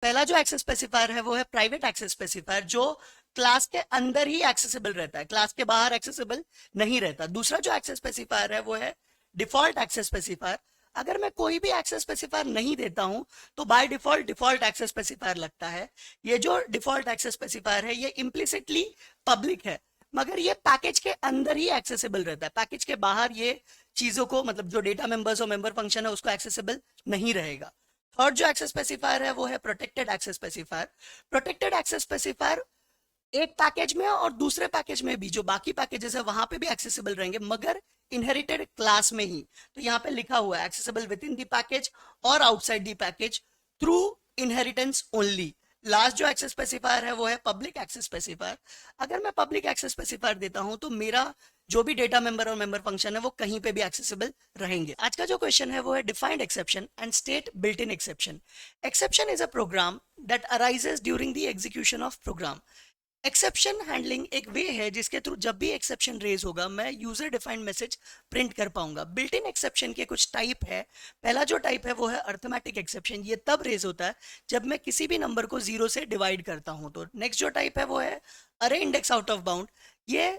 पहला जो access specifier है वो है प्राइवेट एक्सेस स्पेसिफायर, जो क्लास के अंदर ही एक्सेसिबल रहता है, क्लास के बाहर एक्सेसिबल नहीं रहता। दूसरा जो एक्सेस स्पेसिफायर है वो है डिफॉल्ट एक्सेस स्पेसिफायर। अगर मैं कोई भी एक्सेस स्पेसिफायर नहीं देता हूं तो by default default access specifier लगता है। ये जो डिफॉल्ट एक्सेस स्पेसिफायर है ये इम्प्लिसिटली पब्लिक है, मगर ये पैकेज के अंदर ही एक्सेसिबल रहता है, पैकेज के बाहर ये चीजों को, मतलब जो डेटा मेंबर्स और मेंबर फंक्शन है उसको एक्सेसिबल नहीं रहेगा। थर्ड जो एक्सेस स्पेसिफायर है वो है protected access specifier. Protected access specifier एक पैकेज में और दूसरे पैकेज में भी, जो बाकी पैकेजेस है वहां पे भी एक्सेसिबल रहेंगे, मगर इनहेरिटेड क्लास में ही। तो यहाँ पे लिखा हुआ है accessible within the package और outside the package through inheritance only. Last जो एक्सेस स्पेसिफायर है वो है पब्लिक एक्सेस स्पेसिफायर। अगर मैं पब्लिक एक्सेस स्पेसिफायर देता हूं तो मेरा जो भी डेटा मेंबर और मेंबर फंक्शन है वो कहीं पे भी एक्सेसिबल रहेंगे। आज का जो क्वेश्चन है वो है defined exception and state built in exception. Exception is a program that arises during the execution of program. Exception handling एक वे है जिसके थ्रू जब भी एक्सेप्शन रेज होगा मैं यूजर डिफाइंड मैसेज प्रिंट कर पाऊंगा। बिल्ट इन एक्सेप्शन के कुछ टाइप है। पहला जो टाइप है वो है अर्थमेटिक एक्सेप्शन। ये तब रेज होता है जब मैं किसी भी नंबर को जीरो से डिवाइड करता हूं। तो नेक्स्ट जो टाइप है वो है अरे इंडेक्स आउट ऑफ बाउंड। ये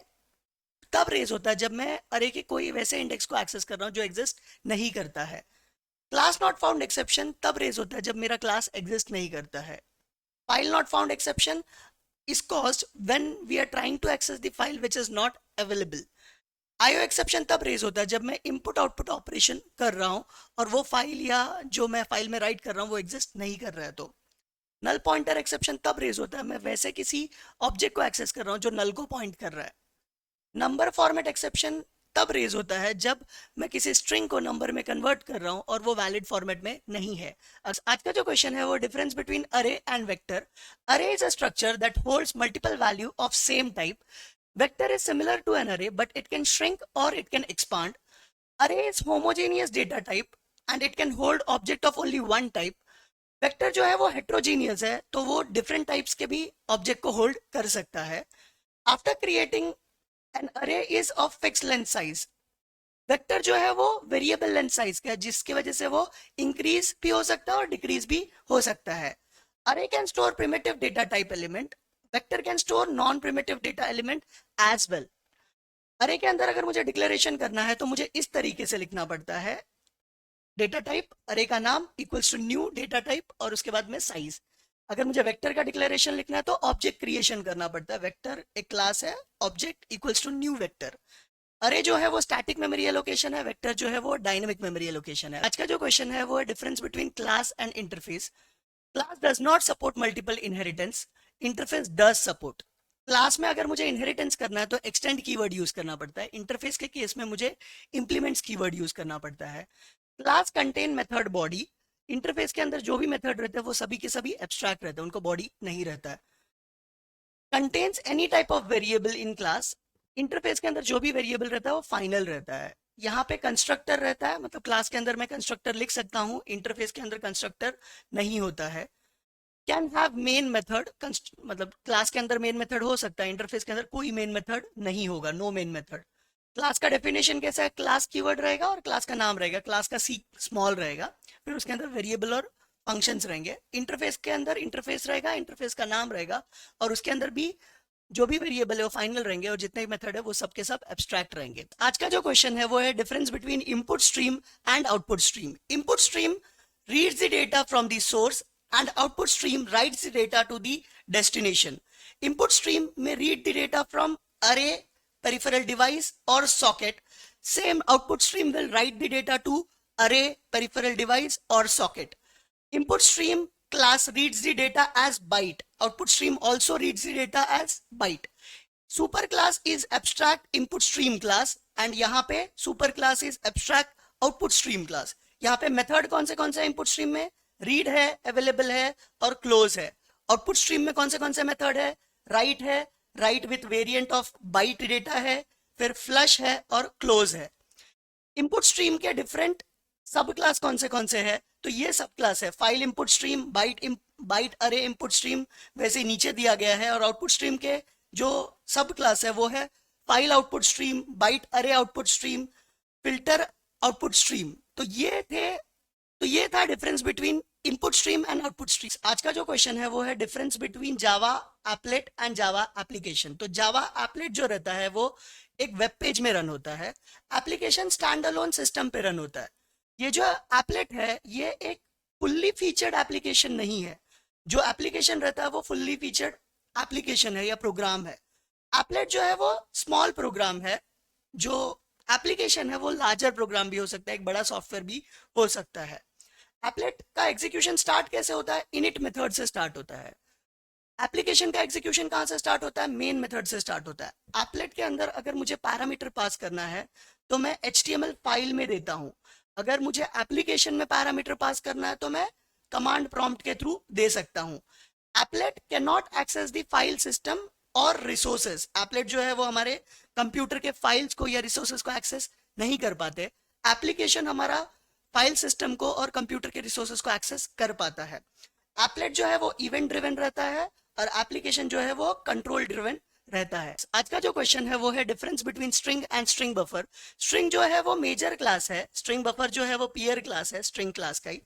तब रेज होता है जब मैं अरे के कोई वैसे इंडेक्स को एक्सेस कर रहा हूं जो एग्जिस्ट नहीं करता है। क्लास नॉट फाउंड एक्सेप्शन तब रेज होता है जब मेरा क्लास एग्जिस्ट नहीं करता है। File not found exception is caused when we are trying to access the file which is not available. IO exception तब रेज होता है जब मैं इनपुट आउटपुट ऑपरेशन कर रहा हूं और वो फाइल या जो मैं फाइल में राइट कर रहा हूं वो एग्जिस्ट नहीं कर रहा है। तो नल पॉइंटर एक्सेप्शन तब रेज होता है मैं वैसे किसी ऑब्जेक्ट को एक्सेस कर रहा हूं जो नल को पॉइंट कर रहा है। नंबर फॉर्मेट एक्सेप्शन तब रेज होता है जब मैं किसी स्ट्रिंग को नंबर में कन्वर्ट कर रहा हूं और वो वैलिड फॉर्मेट में नहीं है। आज का जो क्वेश्चन है वो difference between array and vector. Array is a structure that holds multiple value of same type. Vector is similar to an array but it can shrink और it can expand. Array is homogeneous data type and it can hold object of only one type. Vector जो है वो heterogeneous है, तो वो different types के भी object को होल्ड कर सकता है। आफ्टर क्रिएटिंग एन अरे is of fix length size. Vector जो है वो वेरिएबल लेंथ साइज का है जिसकी वजह से वो इंक्रीज भी हो सकता है और डिक्रीज भी हो सकता है। Array can store primitive data type element. Vector can store non primitive data element as well. Array के अंदर अगर मुझे डिक्लेरेशन करना है तो मुझे इस तरीके से लिखना पड़ता है, डेटा टाइप अरे का नाम equals to new data type और उसके बाद में साइज। अगर मुझे वेक्टर का डिक्लेरेशन लिखना है तो ऑब्जेक्ट क्रिएशन करना पड़ता है। वेक्टर एक क्लास है, object equals to new vector. Array जो है वो स्टैटिक मेमोरी एलोकेशन है, वेक्टर जो है वो डायनेमिक मेमोरी एलोकेशन है। आज का जो क्वेश्चन है वो है difference between class and interface. Class does not support multiple inheritance, interface does support. Class में अगर मुझे इनहेरिटेंस करना है तो एक्सटेंड कीवर्ड यूज करना पड़ता है। इंटरफेस के केस में मुझे इंप्लीमेंट्स कीवर्ड यूज करना पड़ता है। Class contain method body. Interface के अंदर जो भी मेथड रहते हैं वो सभी के सभी एब्स्ट्रैक्ट रहते हैं, उनको बॉडी नहीं रहता है। Contains any type of variable in class. Interface के अंदर जो भी वेरिएबल रहता है वो फाइनल रहता है। यहाँ पे कंस्ट्रक्टर रहता है, मतलब क्लास के अंदर मैं कंस्ट्रक्टर लिख सकता हूँ, इंटरफेस के अंदर कंस्ट्रक्टर नहीं होता है। कैन हैव मेन मेथड, मतलब क्लास के अंदर मेन मेथड हो सकता है, इंटरफेस के अंदर कोई मेन मेथड नहीं होगा, नो मेन मेथड। क्लास का डेफिनेशन कैसा है, क्लास कीवर्ड रहेगा और क्लास का नाम रहेगा, क्लास का सी स्मॉल रहेगा, फिर उसके अंदर वेरिएबल और फंक्शंस रहेंगे। इंटरफेस के अंदर इंटरफेस रहेगा, इंटरफेस का नाम रहेगा और उसके अंदर भी जो भी वेरिएबल है वो फाइनल रहेंगे और जितने भी मेथड है वो सब के सब एब्स्ट्रैक्ट रहेंगे। आज का जो क्वेश्चन है वो है difference between input stream and output stream. Input stream reads the data from the source and output stream writes the data to the destination. Input stream में रीड द डेटा फ्रॉम अरे, peripheral device or socket. Same output stream will write the data to array, peripheral device or socket. Input stream class reads the data as byte. Output stream also reads the data as byte. Super class is abstract input stream class and यहाँ पे super class is abstract output stream class. यहाँ पे method कौन से input stream में read है, available है और close है। output stream में कौन से method है, write है, right with variant of byte data है, फिर फ्लश है और क्लोज है। इनपुट स्ट्रीम के डिफरेंट सब क्लास कौन से है, तो ये सब क्लास है फाइल इनपुट स्ट्रीम, बाइट अरे इनपुट स्ट्रीम वैसे नीचे दिया गया है। और आउटपुट स्ट्रीम के जो सब क्लास है वो है फाइल आउटपुट स्ट्रीम, बाइट अरे output stream, filter output stream. तो ये था difference between input stream and output stream. आज का जो क्वेश्चन है वो है difference between Java applet and Java application. तो जावा एप्लेट जो रहता है वो एक वेब पेज में रन होता है, एप्लीकेशन स्टैंड अलोन सिस्टम पे रन होता है। ये जो एप्लेट है ये एक फुल्ली फीचर्ड एप्लीकेशन नहीं है। जो एप्लीकेशन रहता है वो फुल्ली फीचर्ड एप्लीकेशन है या प्रोग्राम है। एप्लेट जो है वो स्मॉल प्रोग्राम है, जो एप्लीकेशन है वो लार्जर प्रोग्राम भी हो सकता है, एक बड़ा सॉफ्टवेयर भी हो सकता है। एप्लेट का एग्जीक्यूशन स्टार्ट कैसे होता है? इनिट मेथड से स्टार्ट होता है। एप्लीकेशन का एग्जीक्यूशन कहां से स्टार्ट होता है? मेन मेथड से स्टार्ट होता है। एप्लेट के अंदर अगर मुझे पैरामीटर पास करना है तो मैं HTML फाइल में देता हूं। अगर मुझे एप्लीकेशन में पैरामीटर पास करना है तो मैं कमांड प्रॉम्प्ट के थ्रू दे सकता हूं। Applet can not access the file system और रिसोर्सेज। एप्लेट जो है वो हमारे कंप्यूटर के फाइल्स को या रिसोर्सेज को एक्सेस नहीं कर पाते। एप्लीकेशन हमारा फाइल सिस्टम को और कंप्यूटर के रिसोर्सेज को एक्सेस कर पाता है। एप्लेट जो है वो इवेंट ड्रिवन रहता है और एप्लीकेशन जो है वो कंट्रोल ड्रिवन रहता है। आज का जो क्वेश्चन है वो है difference between string and string buffer. String जो है वो मेजर क्लास है, स्ट्रिंग बफर जो है वो पियर क्लास है, स्ट्रिंग क्लास का ही।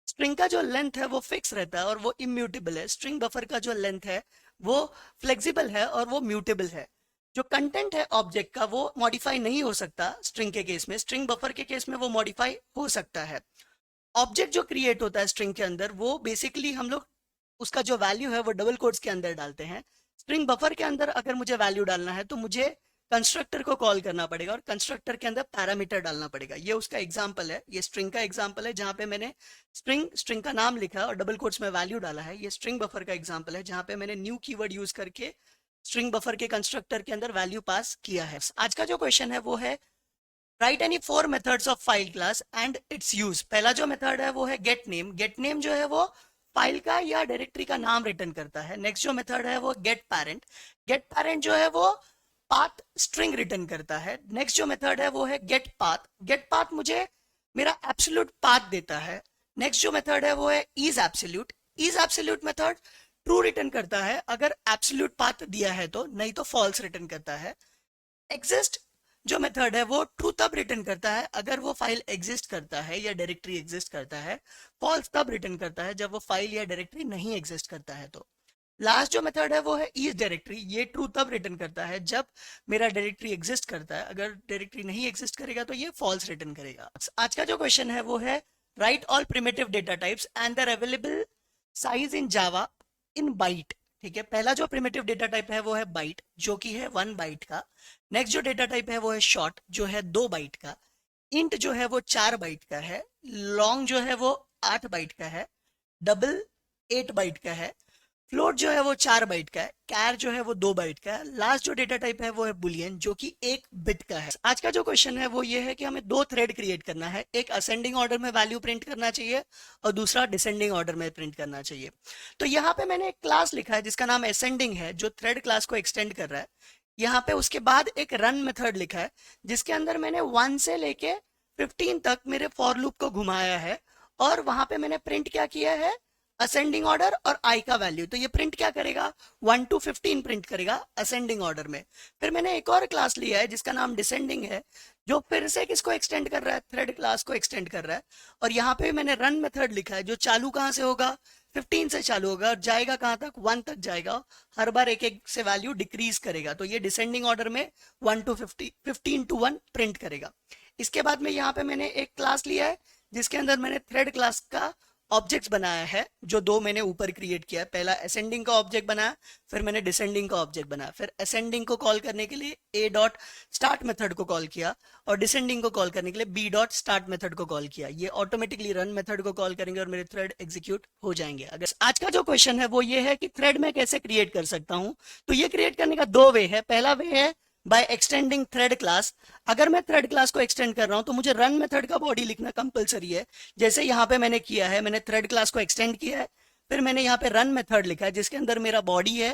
स्ट्रिंग का जो लेंथ है वो फिक्स रहता है और वो इम्यूटेबल है। स्ट्रिंग बफर का जो लेंथ है वो फ्लेक्सिबल है और वो म्यूटेबल है। जो कंटेंट है ऑब्जेक्ट का वो मॉडिफाई नहीं हो सकता स्ट्रिंग के केस में, स्ट्रिंग बफर के केस में वो मॉडिफाई हो सकता है। ऑब्जेक्ट जो क्रिएट होता है स्ट्रिंग के अंदर वो बेसिकली हम लोग उसका जो वैल्यू है वो डबल कोट्स के अंदर डालते हैं। स्ट्रिंग बफर के अंदर अगर मुझे वैल्यू डालना है तो मुझे कंस्ट्रक्टर को कॉल करना पड़ेगा और कंस्ट्रक्टर के अंदर पैरामीटर डालना पड़ेगा। ये उसका एग्जांपल है, ये स्ट्रिंग का एग्जांपल है जहां पे मैंने स्ट्रिंग का नाम लिखा और डबल कोट्स में वैल्यू डाला है। ये स्ट्रिंग बफर का एग्जांपल है जहां पे मैंने न्यू कीवर्ड यूज करके स्ट्रिंग बफर के कंस्ट्रक्टर के अंदर वैल्यू पास किया है। आज का जो क्वेश्चन है वो है right any 4 methods of file class and it's use. पहला जो मेथड है वो है गेट नेम। गेट नेम जो है वो फाइल का या डायरेक्टरी का नाम रिटर्न करता है। नेक्स्ट जो मेथड है वो गेट पैरेंट। गेट पैरेंट जो है वो पाथ स्ट्रिंग रिटर्न करता है। नेक्स्ट जो मेथड है वो है गेट पाथ। गेट पाथ मुझे मेरा एब्सोल्यूट पाथ देता है। नेक्स्ट जो मेथड है वो है is absolute. Is absolute method true return करता है अगर एब्सोल्यूट पाथ दिया है तो, नहीं तो फॉल्स रिटर्न करता है। एग्जिस्ट जो मेथड है वो ट्रू तब रिटर्न करता है अगर वो फाइल एग्जिस्ट करता है या डायरेक्टरी एग्जिस्ट करता है। फॉल्स तब रिटर्न करता है जब वो फाइल या डायरेक्टरी नहीं एग्जिस्ट करता है तो। लास्ट जो मेथड है वो है इज डायरेक्टरी। ये ट्रू तब रिटर्न करता है जब मेरा डायरेक्टरी एग्जिस्ट करता है। अगर डायरेक्टरी नहीं एग्जिस्ट करेगा तो ये फॉल्स रिटर्न करेगा। आज का जो क्वेश्चन है वो है write all primitive data types and their available size in Java in byte. ठीक है, पहला जो प्रिमिटिव डेटा टाइप है वो है बाइट जो कि है 1 बाइट का। नेक्स्ट जो डेटा टाइप है वो है शॉर्ट जो है 2 बाइट का। इंट जो है वो 4 बाइट का है। लॉन्ग जो है वो 8 बाइट का है। डबल 8 बाइट का है। फ्लोट जो है वो 4 बाइट का है। कैर जो है वो 2 बाइट का है। लास्ट जो डेटा टाइप है वो है बुलियन जो कि 1 बिट का है। आज का जो क्वेश्चन है वो ये है कि हमें 2 थ्रेड क्रिएट करना है। एक असेंडिंग ऑर्डर में वैल्यू प्रिंट करना चाहिए और दूसरा डिसेंडिंग ऑर्डर में प्रिंट करना चाहिए। तो यहाँ पे मैंने एक क्लास लिखा है जिसका नाम असेंडिंग है जो थ्रेड क्लास को एक्सटेंड कर रहा है। यहाँ पे उसके बाद एक रन मेथड लिखा है जिसके अंदर मैंने 1 से लेके 15 तक मेरे फॉर लूप को घुमाया है और वहां पे मैंने प्रिंट क्या किया है, असेंडिंग ऑर्डर और आई का वैल्यू। तो ये प्रिंट क्या करेगा, 1 to 15 प्रिंट करेगा असेंडिंग ऑर्डर में। फिर मैंने एक और क्लास लिया है जिसका नाम डिसेंडिंग है जो फिर से किसको एक्सटेंड कर रहा है, थ्रेड क्लास को एक्सटेंड कर रहा है। और यहाँ पे मैंने रन मेथड लिखा है जो चालू कहाँ से होगा, 15 से चालू होगा और जाएगा कहाँ तक, 1 तक जाएगा। हर बार एक एक से वैल्यू डिक्रीज करेगा। तो ये डिसेंडिंग ऑर्डर में 1 to 15 to 1 प्रिंट करेगा। इसके बाद में यहाँ पे मैंने एक क्लास लिया है जिसके अंदर मैंने थ्रेड क्लास का ऑब्जेक्ट्स बनाया है जो 2 मैंने ऊपर क्रिएट किया है। पहला असेंडिंग का ऑब्जेक्ट बनाया, फिर मैंने डिसेंडिंग का ऑब्जेक्ट बनाया। फिर असेंडिंग को कॉल करने के लिए a डॉट स्टार्ट मेथड को कॉल किया और डिसेंडिंग को कॉल करने के लिए b डॉट स्टार्ट मेथड को कॉल किया। ये ऑटोमेटिकली रन मेथड को कॉल करेंगे और मेरे थ्रेड एग्जीक्यूट हो जाएंगे। अगर आज का जो क्वेश्चन है वो ये है कि थ्रेड में कैसे क्रिएट कर सकता हूँ। तो ये क्रिएट करने का 2 वे है। पहला वे है बाय एक्सटेंडिंग थ्रेड क्लास। अगर मैं थ्रेड क्लास को एक्सटेंड कर रहा हूं तो मुझे रन मेथड का बॉडी लिखना कंपलसरी है। जैसे यहाँ पे मैंने किया है, मैंने थ्रेड क्लास को एक्सटेंड किया है, फिर मैंने यहाँ पे रन मेथड लिखा है जिसके अंदर मेरा बॉडी है।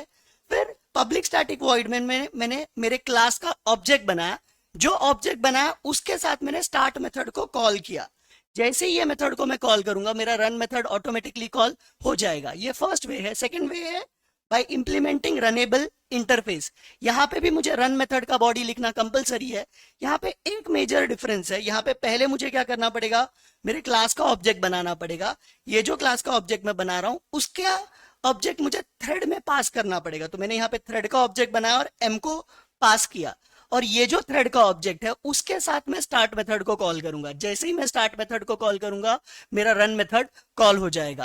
फिर पब्लिक स्टैटिक वॉइड में मैंने मेरे क्लास का ऑब्जेक्ट बनाया। जो ऑब्जेक्ट बनाया उसके साथ मैंने स्टार्ट मेथड को कॉल किया। जैसे ही ये मेथड को मैं कॉल करूंगा मेरा रन मेथड ऑटोमेटिकली कॉल हो जाएगा। ये फर्स्ट वे है। सेकेंड वे है बाय इंप्लीमेंटिंग रनेबल इंटरफेस। यहाँ पे भी मुझे रन मेथड का बॉडी लिखना कंपलसरी है। यहाँ पे एक मेजर डिफरेंस है, यहाँ पे पहले मुझे क्या करना पड़ेगा, मेरे क्लास का ऑब्जेक्ट बनाना पड़ेगा। ये जो क्लास का ऑब्जेक्ट मैं बना रहा हूँ उसका ऑब्जेक्ट मुझे थ्रेड में पास करना पड़ेगा। तो मैंने यहाँ पे थ्रेड का ऑब्जेक्ट बनाया और एम को पास किया, और ये जो थ्रेड का ऑब्जेक्ट है उसके साथ मैं स्टार्ट मेथड को कॉल करूंगा। जैसे ही मैं स्टार्ट मेथड को कॉल करूंगा मेरा रन मेथड कॉल हो जाएगा।